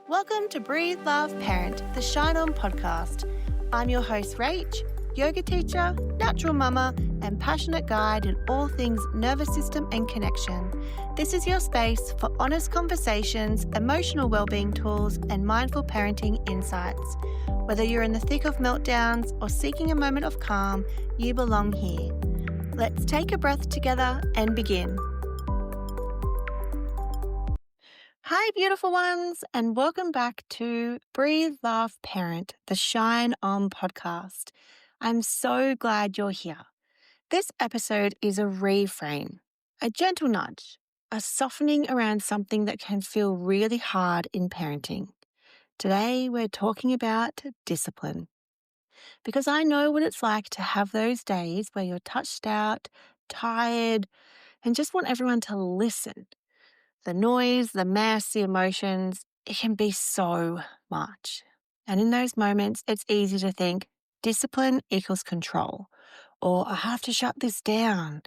Welcome to Breathe, Love, Parent, the Shine On podcast. I'm your host, Rach, yoga teacher, natural mama, and passionate guide in all things nervous system and connection. This is your space for honest conversations, emotional wellbeing tools, and mindful parenting insights. Whether you're in the thick of meltdowns or seeking a moment of calm, you belong here. Let's take a breath together and begin. Hi, beautiful ones, and welcome back to Breathe, Love, Parent, the Shine On podcast. I'm so glad you're here. This episode is a reframe, a gentle nudge, a softening around something that can feel really hard in parenting. Today, we're talking about discipline, because I know what it's like to have those days where you're touched out, tired, and just want everyone to listen. The noise, the mess, the emotions, it can be so much. And in those moments, it's easy to think discipline equals control, or I have to shut this down.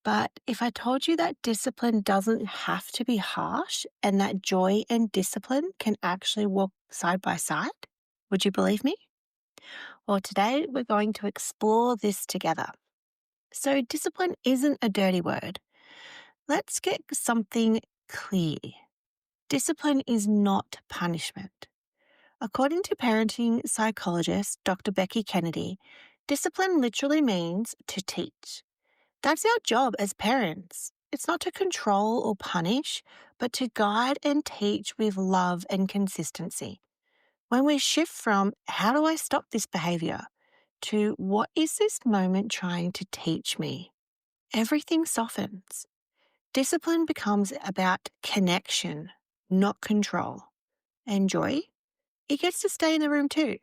But if I told you that discipline doesn't have to be harsh and that joy and discipline can actually walk side by side, would you believe me? Well, today we're going to explore this together. So discipline isn't a dirty word. Let's get something clear. Discipline is not punishment. According to parenting psychologist Dr. Becky Kennedy, discipline literally means to teach. That's our job as parents. It's not to control or punish, but to guide and teach with love and consistency. When we shift from how do I stop this behavior to what is this moment trying to teach me, everything softens. Discipline becomes about connection, not control. And joy, it gets to stay in the room too.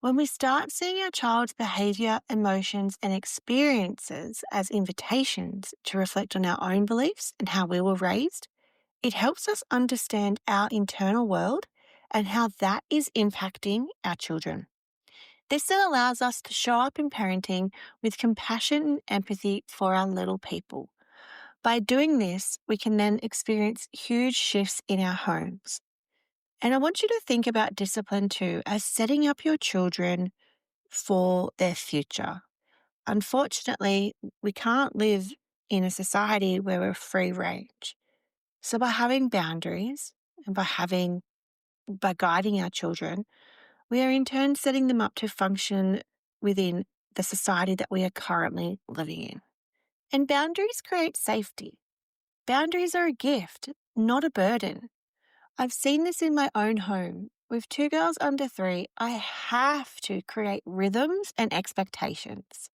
When we start seeing our child's behaviour, emotions, and experiences as invitations to reflect on our own beliefs and how we were raised, it helps us understand our internal world and how that is impacting our children. This then allows us to show up in parenting with compassion and empathy for our little people. By doing this, we can then experience huge shifts in our homes. And I want you to think about discipline too as setting up your children for their future. Unfortunately, we can't live in a society where we're free range. So by having boundaries and by guiding our children, we are in turn setting them up to function within the society that we are currently living in. And boundaries create safety. Boundaries are a gift, not a burden. I've seen this in my own home. With 2 girls under 3, I have to create rhythms and expectations.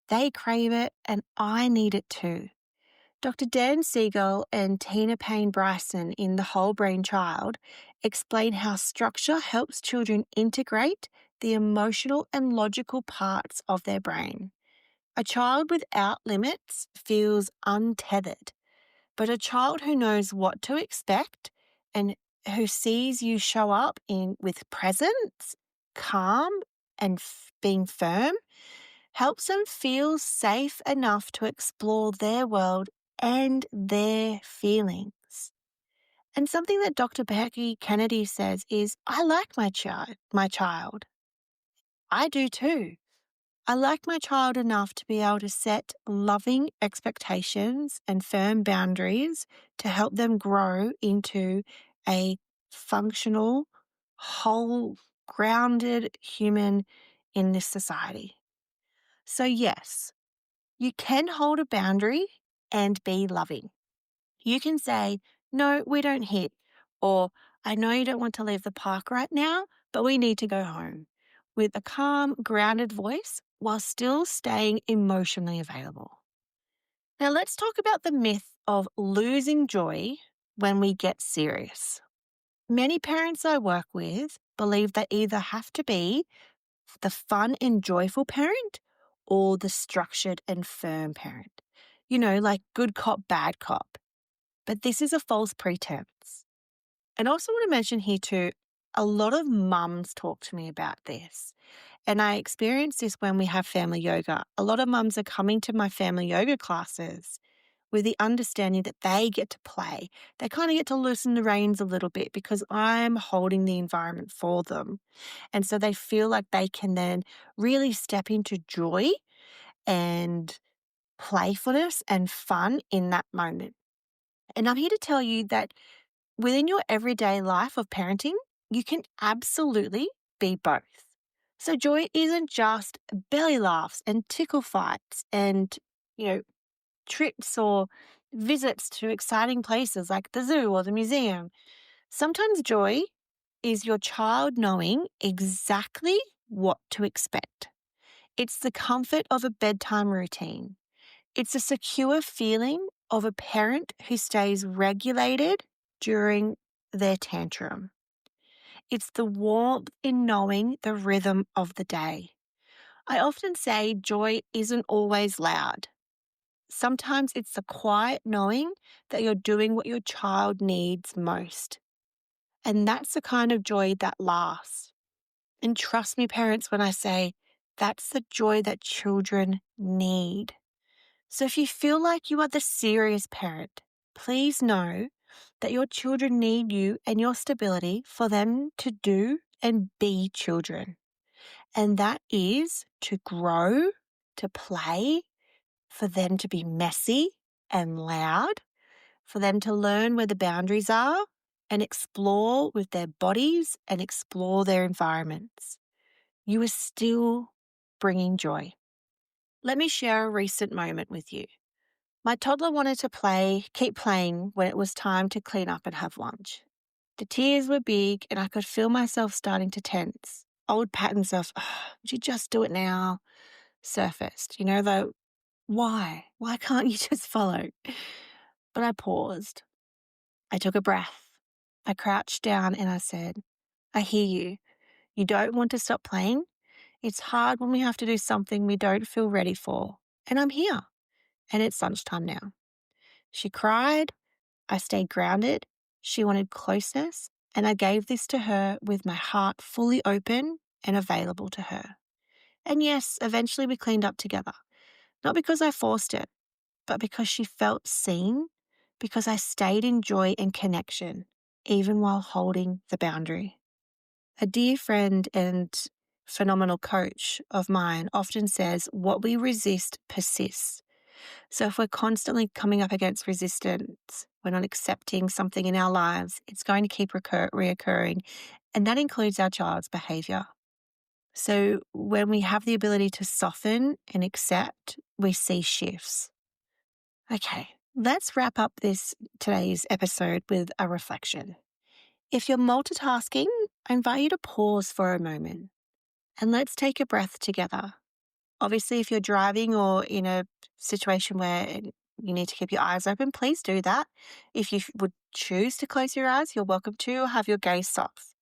They crave it and I need it too. Dr. Dan Siegel and Tina Payne Bryson in The Whole Brain Child explain how structure helps children integrate the emotional and logical parts of their brain. A child without limits feels untethered. But a child who knows what to expect and who sees you show up with presence, calm, and being firm helps them feel safe enough to explore their world and their feelings. And something that Dr. Becky Kennedy says is, I like my child. I do too. I like my child enough to be able to set loving expectations and firm boundaries to help them grow into a functional, whole, grounded human in this society. So yes, you can hold a boundary and be loving. You can say, no, we don't hit, or I know you don't want to leave the park right now, but we need to go home, with a calm, grounded voice while still staying emotionally available. Now let's talk about the myth of losing joy when we get serious. Many parents I work with believe they either have to be the fun and joyful parent or the structured and firm parent. You know, like good cop, bad cop. But this is a false pretense. And I also want to mention here too, a lot of mums talk to me about this. And I experience this when we have family yoga. A lot of mums are coming to my family yoga classes with the understanding that they get to play. They kind of get to loosen the reins a little bit because I'm holding the environment for them. And so they feel like they can then really step into joy and playfulness and fun in that moment. And I'm here to tell you that within your everyday life of parenting, you can absolutely be both. So joy isn't just belly laughs and tickle fights and, you know, trips or visits to exciting places like the zoo or the museum. Sometimes joy is your child knowing exactly what to expect. It's the comfort of a bedtime routine. It's a secure feeling of a parent who stays regulated during their tantrum. It's the warmth in knowing the rhythm of the day. I often say joy isn't always loud. Sometimes it's the quiet knowing that you're doing what your child needs most. And that's the kind of joy that lasts. And trust me, parents, when I say that's the joy that children need. So if you feel like you are the serious parent, please know that your children need you and your stability for them to do and be children. And that is to grow, to play, for them to be messy and loud, for them to learn where the boundaries are and explore with their bodies and explore their environments. You are still bringing joy. Let me share a recent moment with you. My toddler wanted to keep playing when it was time to clean up and have lunch. The tears were big and I could feel myself starting to tense. Old patterns of, would you just do it now, surfaced. Though, why? Why can't you just follow? But I paused. I took a breath. I crouched down and I said, I hear you. You don't want to stop playing. It's hard when we have to do something we don't feel ready for. And I'm here. And it's lunchtime now. She cried. I stayed grounded. She wanted closeness. And I gave this to her with my heart fully open and available to her. And yes, eventually we cleaned up together. Not because I forced it, but because she felt seen, because I stayed in joy and connection, even while holding the boundary. A dear friend and phenomenal coach of mine often says, what we resist persists. So if we're constantly coming up against resistance, we're not accepting something in our lives, it's going to keep reoccurring. And that includes our child's behavior. So when we have the ability to soften and accept, we see shifts. Okay, let's wrap up today's episode with a reflection. If you're multitasking, I invite you to pause for a moment and let's take a breath together. Obviously, if you're driving or in a situation where you need to keep your eyes open, please do that. If you would choose to close your eyes, you're welcome to, or have your gaze soft.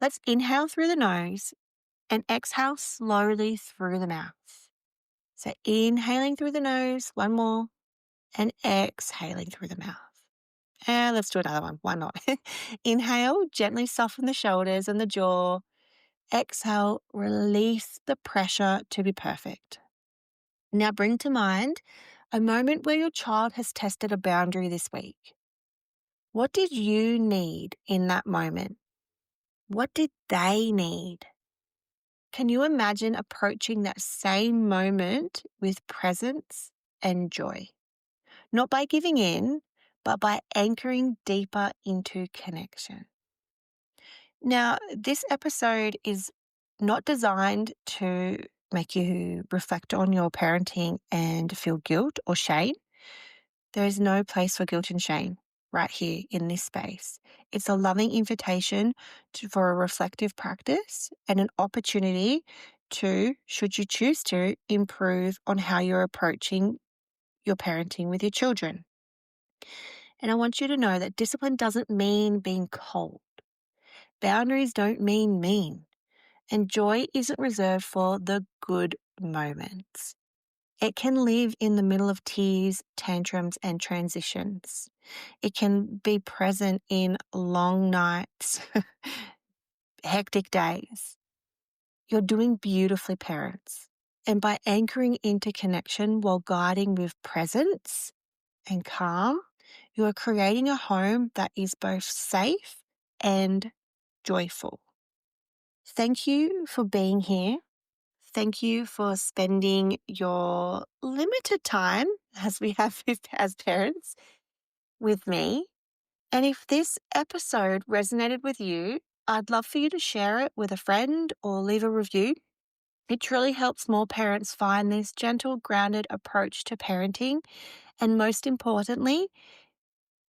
Let's inhale through the nose and exhale slowly through the mouth. So inhaling through the nose, one more, and exhaling through the mouth. And let's do another one. Why not? Inhale, gently soften the shoulders and the jaw. Exhale, release the pressure to be perfect. Now bring to mind a moment where your child has tested a boundary this week. What did you need in that moment? What did they need? Can you imagine approaching that same moment with presence and joy? Not by giving in, but by anchoring deeper into connection. Now, this episode is not designed to make you reflect on your parenting and feel guilt or shame. There is no place for guilt and shame right here in this space. It's a loving invitation for a reflective practice and an opportunity to, should you choose to, improve on how you're approaching your parenting with your children. And I want you to know that discipline doesn't mean being cold. Boundaries don't mean mean. And joy isn't reserved for the good moments. It can live in the middle of tears, tantrums, and transitions. It can be present in long nights, hectic days. You're doing beautifully, parents. And by anchoring into connection while guiding with presence and calm, you are creating a home that is both safe and joyful. Thank you for being here. Thank you for spending your limited time, as we have as parents, with me. And if this episode resonated with you, I'd love for you to share it with a friend or leave a review. It truly helps more parents find this gentle, grounded approach to parenting. And most importantly,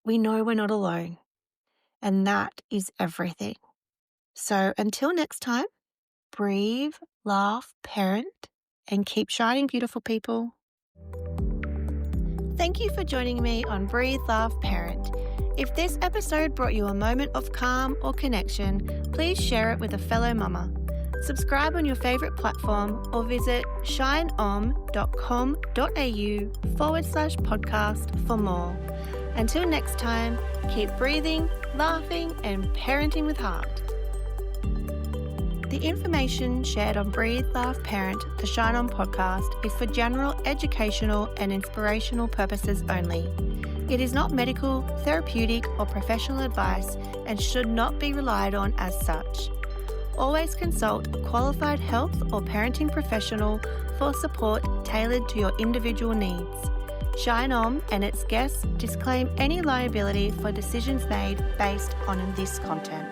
we know we're not alone. And that is everything. So until next time, breathe, laugh, parent, and keep shining, beautiful people. Thank you for joining me on Breathe, Laugh, Parent. If this episode brought you a moment of calm or connection, please share it with a fellow mama. Subscribe on your favourite platform or visit shineom.com.au/podcast for more. Until next time, keep breathing, laughing, and parenting with heart. The information shared on Breathe, Laugh, Parent, the Shine On podcast is for general educational and inspirational purposes only. It is not medical, therapeutic, or professional advice and should not be relied on as such. Always consult a qualified health or parenting professional for support tailored to your individual needs. Shine On and its guests disclaim any liability for decisions made based on this content.